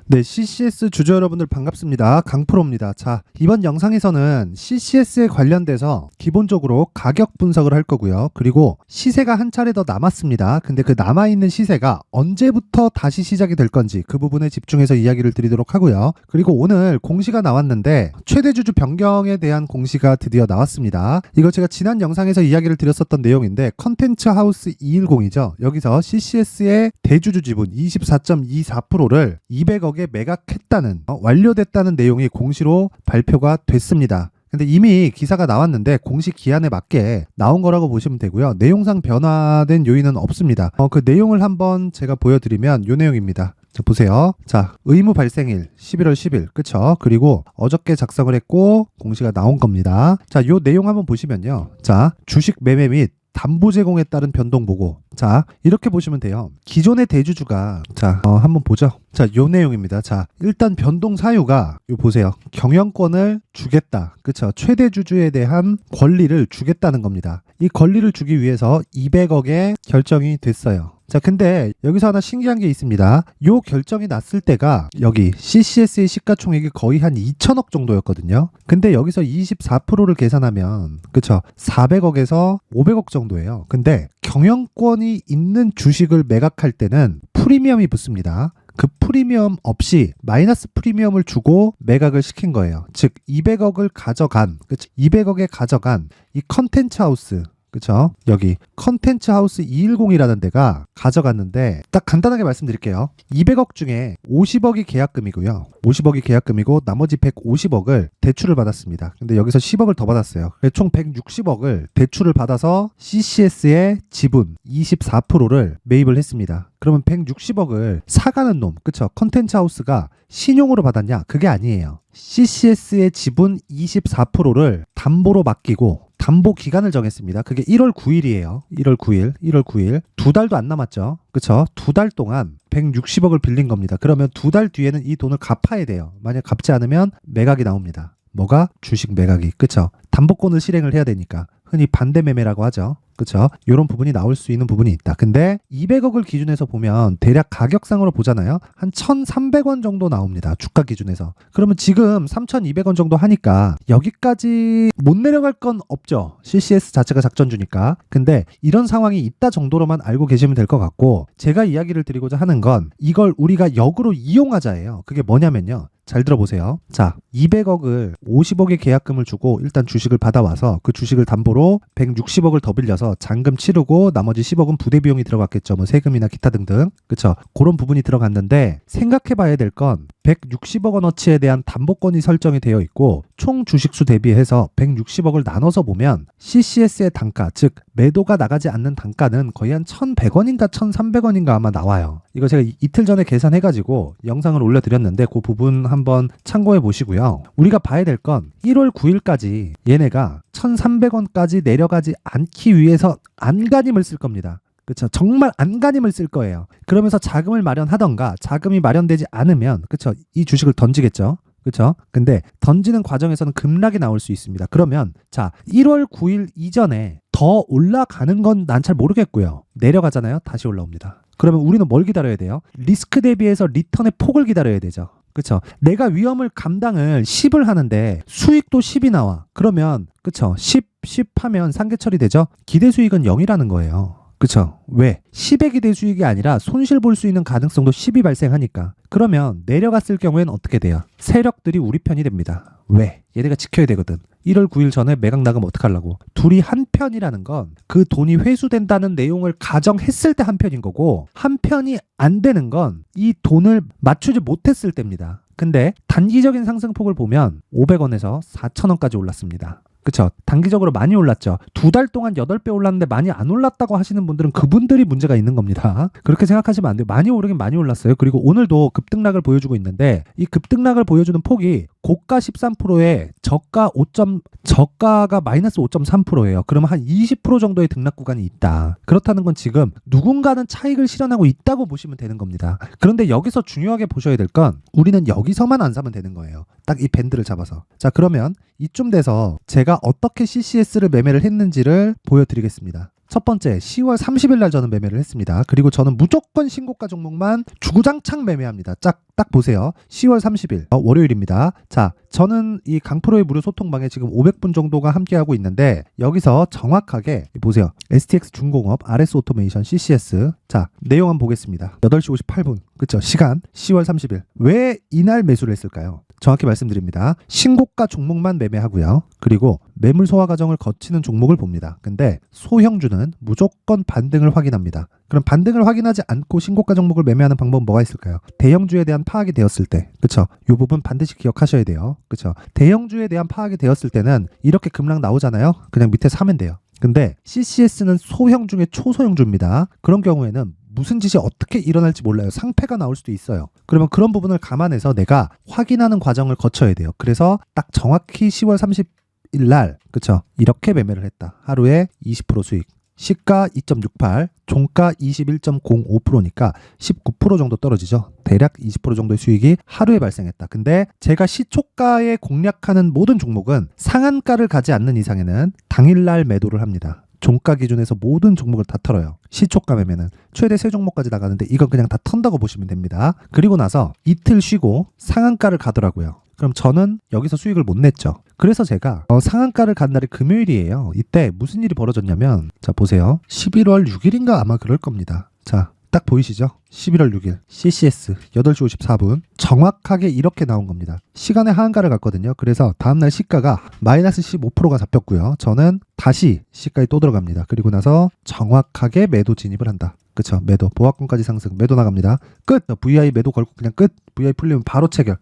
네, CCS 주주 여러분들 반갑습니다. 강프로입니다. 자, 이번 영상에서는 CCS에 관련돼서 기본적으로 가격 분석을 할 거고요. 그리고 시세가 한 차례 더 남았습니다. 근데 그 남아있는 시세가 언제부터 다시 시작이 될 건지 그 부분에 집중해서 이야기를 드리도록 하고요. 그리고 오늘 공시가 나왔는데 최대 주주 변경에 대한 공시가 드디어 나왔습니다. 이거 제가 지난 영상에서 이야기를 드렸었던 내용인데 컨텐츠 하우스 210이죠. 여기서 CCS의 대주주 지분 24.24%를 200억에 매각했다는 완료됐다는 내용이 공시로 발표가 됐습니다. 근데 이미 기사가 나왔는데 공시 기한에 맞게 나온 거라고 보시면 되고요. 내용상 변화된 요인은 없습니다. 그 내용을 한번 제가 보여드리면 이 내용입니다. 자, 보세요. 자, 의무 발생일 11월 10일 그쵸? 그리고 어저께 작성을 했고 공시가 나온 겁니다. 자, 요 내용 한번 보시면요. 자, 주식 매매 및 담보 제공에 따른 변동 보고, 자, 이렇게 보시면 돼요. 기존의 대주주가, 자, 한번 보죠. 자, 요 내용입니다. 자, 일단 변동 사유가, 요 보세요. 경영권을 주겠다. 그쵸? 최대 주주에 대한 권리를 주겠다는 겁니다. 이 권리를 주기 위해서 200억에 결정이 됐어요. 자, 근데 여기서 하나 신기한 게 있습니다. 요 결정이 났을 때가 여기 CCS의 시가총액이 거의 한 2천억 정도였거든요. 근데 여기서 24%를 계산하면 그쵸? 400억에서 500억 정도예요. 근데 경영권이 있는 주식을 매각할 때는 프리미엄이 붙습니다. 그 프리미엄 없이 마이너스 프리미엄을 주고 매각을 시킨 거예요. 즉 200억을 가져간, 그쵸? 200억에 가져간 이 컨텐츠 하우스, 그쵸? 여기 컨텐츠 하우스 210이라는 데가 가져갔는데 딱 간단하게 말씀드릴게요. 200억 중에 50억이 계약금이고요. 50억이 계약금이고 나머지 150억을 대출을 받았습니다. 근데 여기서 10억을 더 받았어요. 총 160억을 대출을 받아서 CCS의 지분 24%를 매입을 했습니다. 그러면 160억을 사가는 놈, 그쵸? 컨텐츠 하우스가 신용으로 받았냐? 그게 아니에요. CCS의 지분 24%를 담보로 맡기고 담보 기간을 정했습니다. 그게 1월 9일이에요. 1월 9일. 두 달도 안 남았죠. 그쵸? 두 달 동안 160억을 빌린 겁니다. 그러면 두 달 뒤에는 이 돈을 갚아야 돼요. 만약 갚지 않으면 매각이 나옵니다. 뭐가? 주식 매각이. 그쵸? 담보권을 실행을 해야 되니까. 흔히 반대 매매라고 하죠. 그쵸? 이런 부분이 나올 수 있는 부분이 있다. 근데 200억을 기준해서 보면 대략 가격상으로 보잖아요. 한 1,300원 정도 나옵니다. 주가 기준에서. 그러면 지금 3,200원 정도 하니까 여기까지 못 내려갈 건 없죠. CCS 자체가 작전주니까. 근데 이런 상황이 있다 정도로만 알고 계시면 될 것 같고, 제가 이야기를 드리고자 하는 건 이걸 우리가 역으로 이용하자예요. 그게 뭐냐면요. 잘 들어보세요. 자, 200억을 50억의 계약금을 주고 일단 주식을 받아와서 그 주식을 담보로 160억을 더 빌려서 잔금 치르고 나머지 10억은 부대 비용이 들어갔겠죠. 뭐 세금이나 기타 등등. 그쵸? 그런 부분이 들어갔는데 생각해 봐야 될 건 160억 원어치에 대한 담보권이 설정이 되어 있고 총 주식수 대비해서 160억을 나눠서 보면 CCS의 단가, 즉 매도가 나가지 않는 단가는 거의 한 1,100원인가 1,300원인가 아마 나와요. 이거 제가 이틀 전에 계산해가지고 영상을 올려드렸는데 그 부분 한번 참고해 보시고요. 우리가 봐야 될 건 1월 9일까지 얘네가 1,300원까지 내려가지 않기 위해서 안간힘을 쓸 겁니다. 그쵸? 정말 안간힘을 쓸 거예요. 그러면서 자금을 마련하던가 자금이 마련되지 않으면 그쵸? 이 주식을 던지겠죠. 그쵸? 근데 던지는 과정에서는 급락이 나올 수 있습니다. 그러면 자 1월 9일 이전에 더 올라가는 건 난 잘 모르겠고요. 내려가잖아요. 다시 올라옵니다. 그러면 우리는 뭘 기다려야 돼요? 리스크 대비해서 리턴의 폭을 기다려야 되죠. 그쵸? 내가 위험을 감당을 10을 하는데 수익도 10이 나와. 그러면 그쵸? 10 하면 상계 처리되죠? 기대 수익은 0이라는 거예요. 그쵸? 왜? 10의 기대 수익이 아니라 손실 볼 수 있는 가능성도 10이 발생하니까. 그러면 내려갔을 경우에는 어떻게 돼요? 세력들이 우리 편이 됩니다. 왜? 얘네가 지켜야 되거든. 1월 9일 전에 매각 나가면 어떡하려고. 둘이 한 편이라는 건 그 돈이 회수된다는 내용을 가정했을 때 한 편인 거고, 한 편이 안 되는 건 이 돈을 맞추지 못했을 때입니다. 근데 단기적인 상승폭을 보면 500원에서 4,000원까지 올랐습니다. 그쵸? 단기적으로 많이 올랐죠. 두 달 동안 8배 올랐는데 많이 안 올랐다고 하시는 분들은 그분들이 문제가 있는 겁니다. 그렇게 생각하시면 안 돼요. 많이 오르긴 많이 올랐어요. 그리고 오늘도 급등락을 보여주고 있는데 이 급등락을 보여주는 폭이 고가 13%에 저가가 마이너스 5.3%예요. 그러면 한 20% 정도의 등락 구간이 있다. 그렇다는 건 지금 누군가는 차익을 실현하고 있다고 보시면 되는 겁니다. 그런데 여기서 중요하게 보셔야 될 건 우리는 여기서만 안 사면 되는 거예요. 딱 이 밴드를 잡아서. 자, 그러면 이쯤 돼서 제가 어떻게 CCS를 매매를 했는지를 보여드리겠습니다. 첫 번째 10월 30일 날 저는 매매를 했습니다. 그리고 저는 무조건 신고가 종목만 주구장창 매매합니다. 딱 보세요. 10월 30일 월요일입니다. 자, 저는 이 강프로의 무료 소통방에 지금 500분 정도가 함께하고 있는데 여기서 정확하게 보세요. STX 중공업, RS 오토메이션, CCS. 자, 내용 한번 보겠습니다. 8시 58분. 그쵸? 시간 10월 30일. 왜 이날 매수를 했을까요? 정확히 말씀드립니다. 신고가 종목만 매매하고요. 그리고 매물 소화 과정을 거치는 종목을 봅니다. 근데 소형주는 무조건 반등을 확인합니다. 그럼 반등을 확인하지 않고 신고가 종목을 매매하는 방법은 뭐가 있을까요? 대형주에 대한 파악이 되었을 때, 그쵸? 이 부분 반드시 기억하셔야 돼요. 그쵸? 대형주에 대한 파악이 되었을 때는 이렇게 급락 나오잖아요. 그냥 밑에 사면 돼요. 근데 CCS는 소형 중에 초소형주입니다. 그런 경우에는 무슨 짓이 어떻게 일어날지 몰라요. 상패가 나올 수도 있어요. 그러면 그런 부분을 감안해서 내가 확인하는 과정을 거쳐야 돼요. 그래서 딱 정확히 10월 30일 날, 그쵸? 이렇게 매매를 했다. 하루에 20% 수익. 시가 2.68, 종가 21.05%니까 19% 정도 떨어지죠. 대략 20% 정도의 수익이 하루에 발생했다. 근데 제가 시초가에 공략하는 모든 종목은 상한가를 가지 않는 이상에는 당일날 매도를 합니다. 종가 기준에서 모든 종목을 다 털어요. 시초가 매매는 최대 3종목까지 나가는데 이건 그냥 다 턴다고 보시면 됩니다. 그리고 나서 이틀 쉬고 상한가를 가더라고요. 그럼 저는 여기서 수익을 못 냈죠. 그래서 제가 상한가를 간 날이 금요일이에요. 이때 무슨 일이 벌어졌냐면, 자 보세요. 11월 6일인가 아마 그럴 겁니다. 자, 딱 보이시죠? 11월 6일 CCS 8시 54분 정확하게 이렇게 나온 겁니다. 시간에 하한가를 갔거든요. 그래서 다음날 시가가 마이너스 15%가 잡혔고요. 저는 다시 시가에 또 들어갑니다. 그리고 나서 정확하게 매도 진입을 한다. 그쵸? 매도, 보합권까지 상승, 매도 나갑니다. 끝! VI 매도 걸고 그냥 끝! VI 풀리면 바로 체결.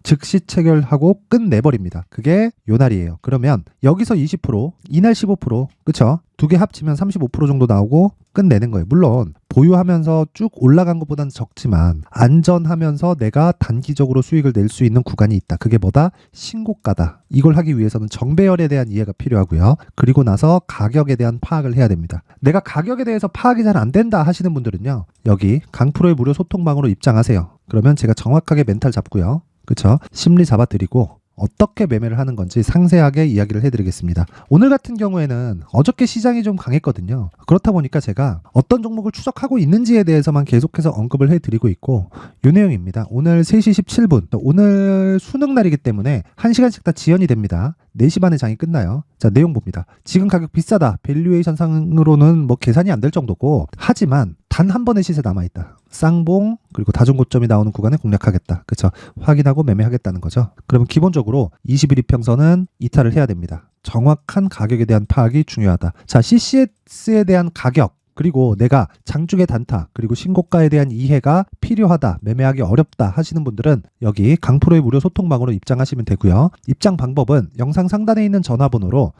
즉시 체결하고 끝내버립니다. 그게 요 날이에요. 그러면 여기서 20%, 이날 15%, 그쵸? 두 개 합치면 35% 정도 나오고 끝내는 거예요. 물론 보유하면서 쭉 올라간 것보다는 적지만 안전하면서 내가 단기적으로 수익을 낼 수 있는 구간이 있다. 그게 뭐다? 신고가다. 이걸 하기 위해서는 정배열에 대한 이해가 필요하고요. 그리고 나서 가격에 대한 파악을 해야 됩니다. 내가 가격에 대해서 파악이 잘 안 된다 하시는 분들은요. 여기 강프로의 무료 소통방으로 입장하세요. 그러면 제가 정확하게 멘탈 잡고요. 그쵸? 심리 잡아드리고 어떻게 매매를 하는 건지 상세하게 이야기를 해드리겠습니다. 오늘 같은 경우에는 어저께 시장이 좀 강했거든요. 그렇다 보니까 제가 어떤 종목을 추적하고 있는지에 대해서만 계속해서 언급을 해드리고 있고 이 내용입니다. 오늘 3시 17분 오늘 수능 날이기 때문에 1시간씩 다 지연이 됩니다. 4시 반에 장이 끝나요. 자, 내용 봅니다. 지금 가격 비싸다. 밸류에이션 상으로는 뭐 계산이 안 될 정도고 하지만 단 한 번의 시세 남아있다. 쌍봉 그리고 다중고점이 나오는 구간에 공략하겠다. 그쵸? 확인하고 매매하겠다는 거죠. 그러면 기본적으로 21 이평선은 이탈을 해야 됩니다. 정확한 가격에 대한 파악이 중요하다. 자, CCS에 대한 가격 그리고 내가 장중의 단타 그리고 신고가에 대한 이해가 필요하다, 매매하기 어렵다 하시는 분들은 여기 강프로의 무료 소통방으로 입장하시면 되고요. 입장 방법은 영상 상단에 있는 전화번호로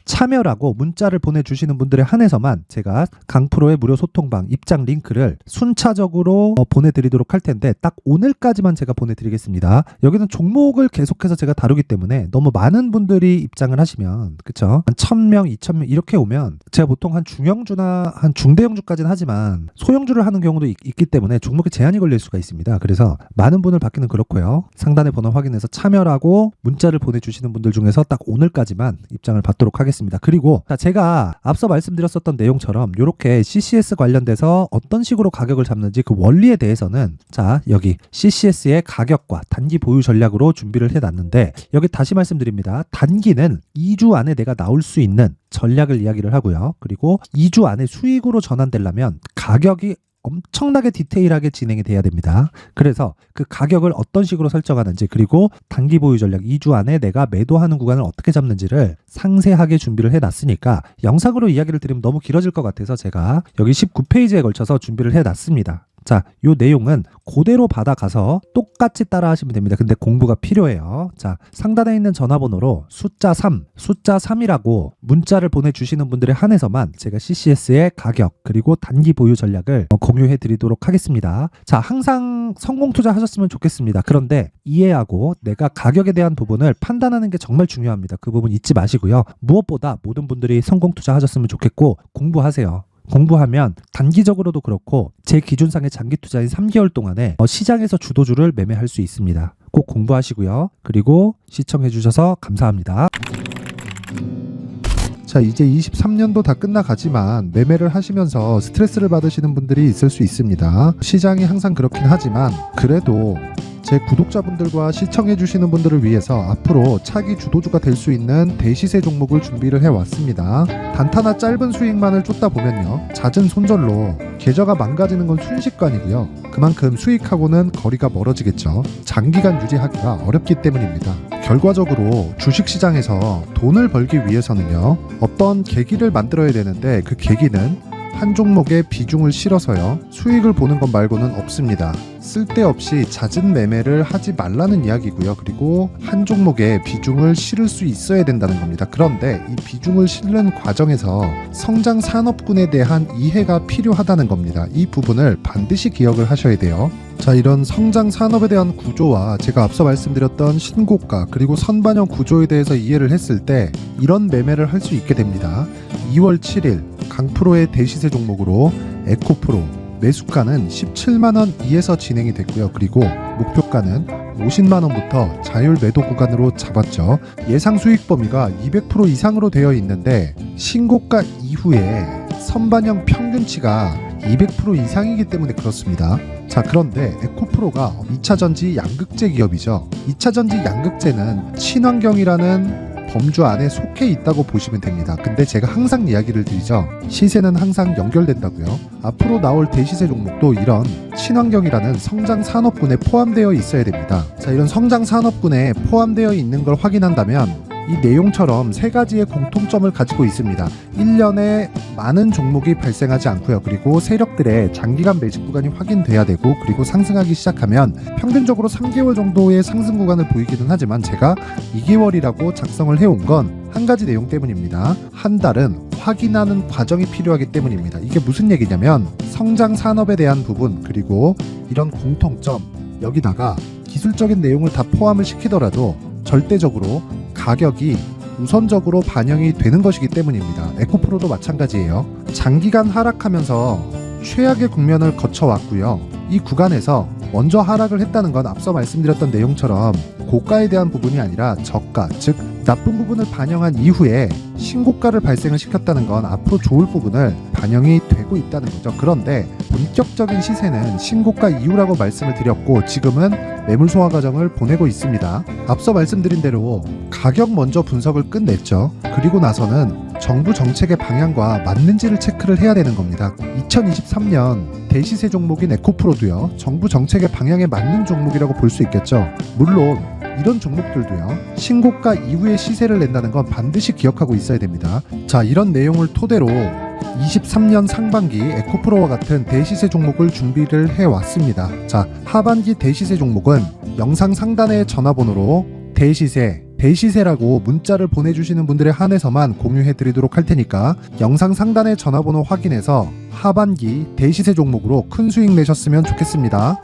참여라고 문자를 보내주시는 분들에 한해서만 제가 강프로의 무료 소통방 입장 링크를 순차적으로 보내드리도록 할 텐데 딱 오늘까지만 제가 보내드리겠습니다. 여기는 종목을 계속해서 제가 다루기 때문에 너무 많은 분들이 입장을 하시면 그쵸? 한 1000명, 2000명 이렇게 오면 제가 보통 한 중형주나 한 중대형주까지는 하지만 소형주를 하는 경우도 있기 때문에 종목에 제한이 걸릴 수가 있습니다. 그래서 많은 분을 받기는 그렇고요. 상단의 번호 확인해서 참여라고 문자를 보내주시는 분들 중에서 딱 오늘까지만 입장을 받도록 하겠습니다. 그리고 제가 앞서 말씀드렸었던 내용처럼 이렇게 CCS 관련돼서 어떤 식으로 가격을 잡는지 그 원리에 대해서는 자 여기 CCS의 가격과 단기 보유 전략으로 준비를 해놨는데 여기 다시 말씀드립니다. 단기는 2주 안에 내가 나올 수 있는 전략을 이야기를 하고요. 그리고 2주 안에 수익으로 전환되려면 가격이 엄청나게 디테일하게 진행이 돼야 됩니다. 그래서 그 가격을 어떤 식으로 설정하는지 그리고 단기 보유 전략 2주 안에 내가 매도하는 구간을 어떻게 잡는지를 상세하게 준비를 해놨으니까 영상으로 이야기를 드리면 너무 길어질 것 같아서 제가 여기 19페이지에 걸쳐서 준비를 해놨습니다. 자, 요 내용은 그대로 받아가서 똑같이 따라 하시면 됩니다. 근데 공부가 필요해요. 자, 상단에 있는 전화번호로 숫자 3이라고 문자를 보내주시는 분들에 한해서만 제가 CCS의 가격 그리고 단기 보유 전략을 공유해 드리도록 하겠습니다. 자, 항상 성공 투자하셨으면 좋겠습니다. 그런데 이해하고 내가 가격에 대한 부분을 판단하는 게 정말 중요합니다. 그 부분 잊지 마시고요. 무엇보다 모든 분들이 성공 투자하셨으면 좋겠고 공부하세요. 공부하면 단기적으로도 그렇고 제 기준상의 장기 투자인 3개월 동안에 시장에서 주도주를 매매할 수 있습니다. 꼭 공부하시고요. 그리고 시청해 주셔서 감사합니다. 자, 이제 23년도 다 끝나가지만 매매를 하시면서 스트레스를 받으시는 분들이 있을 수 있습니다. 시장이 항상 그렇긴 하지만 그래도 제 구독자분들과 시청해주시는 분들을 위해서 앞으로 차기 주도주가 될 수 있는 대시세 종목을 준비를 해왔습니다. 단타나 짧은 수익만을 쫓다 보면요, 잦은 손절로 계좌가 망가지는 건 순식간이고요. 그만큼 수익하고는 거리가 멀어지겠죠. 장기간 유지하기가 어렵기 때문입니다. 결과적으로 주식시장에서 돈을 벌기 위해서는요, 어떤 계기를 만들어야 되는데 그 계기는 한 종목에 비중을 실어서요, 수익을 보는 것 말고는 없습니다. 쓸데없이 잦은 매매를 하지 말라는 이야기고요. 그리고 한 종목에 비중을 실을 수 있어야 된다는 겁니다. 그런데 이 비중을 실는 과정에서 성장 산업군에 대한 이해가 필요하다는 겁니다. 이 부분을 반드시 기억을 하셔야 돼요. 자, 이런 성장 산업에 대한 구조와 제가 앞서 말씀드렸던 신고가 그리고 선반영 구조에 대해서 이해를 했을 때 이런 매매를 할 수 있게 됩니다. 2월 7일 강프로의 대시세 종목으로 에코프로 매수가는 17만원 이에서 진행이 됐고요. 그리고 목표가는 50만원부터 자율 매도 구간으로 잡았죠. 예상 수익 범위가 200% 이상으로 되어 있는데 신고가 이후에 선반영 평균치가 200% 이상이기 때문에 그렇습니다. 자, 그런데 에코프로가 2차전지 양극재 기업이죠. 2차전지 양극재는 친환경이라는 범주 안에 속해 있다고 보시면 됩니다. 근데 제가 항상 이야기를 드리죠. 시세는 항상 연결된다고요. 앞으로 나올 대시세 종목도 이런 친환경이라는 성장 산업군에 포함되어 있어야 됩니다. 자, 이런 성장 산업군에 포함되어 있는 걸 확인한다면 이 내용처럼 세 가지의 공통점을 가지고 있습니다. 1년에 많은 종목이 발생하지 않고요. 그리고 세력들의 장기간 매집 구간이 확인돼야 되고, 그리고 상승하기 시작하면 평균적으로 3개월 정도의 상승 구간을 보이기는 하지만 제가 2개월이라고 작성을 해온 건 한 가지 내용 때문입니다. 한 달은 확인하는 과정이 필요하기 때문입니다. 이게 무슨 얘기냐면 성장 산업에 대한 부분 그리고 이런 공통점, 여기다가 기술적인 내용을 다 포함을 시키더라도 절대적으로 가격이 우선적으로 반영이 되는 것이기 때문입니다. 에코프로도 마찬가지예요. 장기간 하락하면서 최악의 국면을 거쳐왔고요. 이 구간에서 먼저 하락을 했다는 건 앞서 말씀드렸던 내용처럼 고가에 대한 부분이 아니라 저가, 즉 나쁜 부분을 반영한 이후에 신고가를 발생을 시켰다는 건 앞으로 좋을 부분을 반영이 되고 있다는 거죠. 그런데 본격적인 시세는 신고가 이후라고 말씀을 드렸고 지금은 매물 소화 과정을 보내고 있습니다. 앞서 말씀드린 대로 가격 먼저 분석을 끝냈죠. 그리고 나서는 정부 정책의 방향과 맞는지를 체크를 해야 되는 겁니다. 2023년 대시세 종목인 에코프로도요, 정부 정책의 방향에 맞는 종목이라고 볼 수 있겠죠. 물론 이런 종목들도요, 신고가 이후에 시세를 낸다는 건 반드시 기억하고 있어야 됩니다. 자, 이런 내용을 토대로 23년 상반기 에코프로와 같은 대시세 종목을 준비를 해왔습니다. 자, 하반기 대시세 종목은 영상 상단의 전화번호로 대시세라고 문자를 보내주시는 분들에 한해서만 공유해드리도록 할 테니까 영상 상단의 전화번호 확인해서 하반기 대시세 종목으로 큰 수익 내셨으면 좋겠습니다.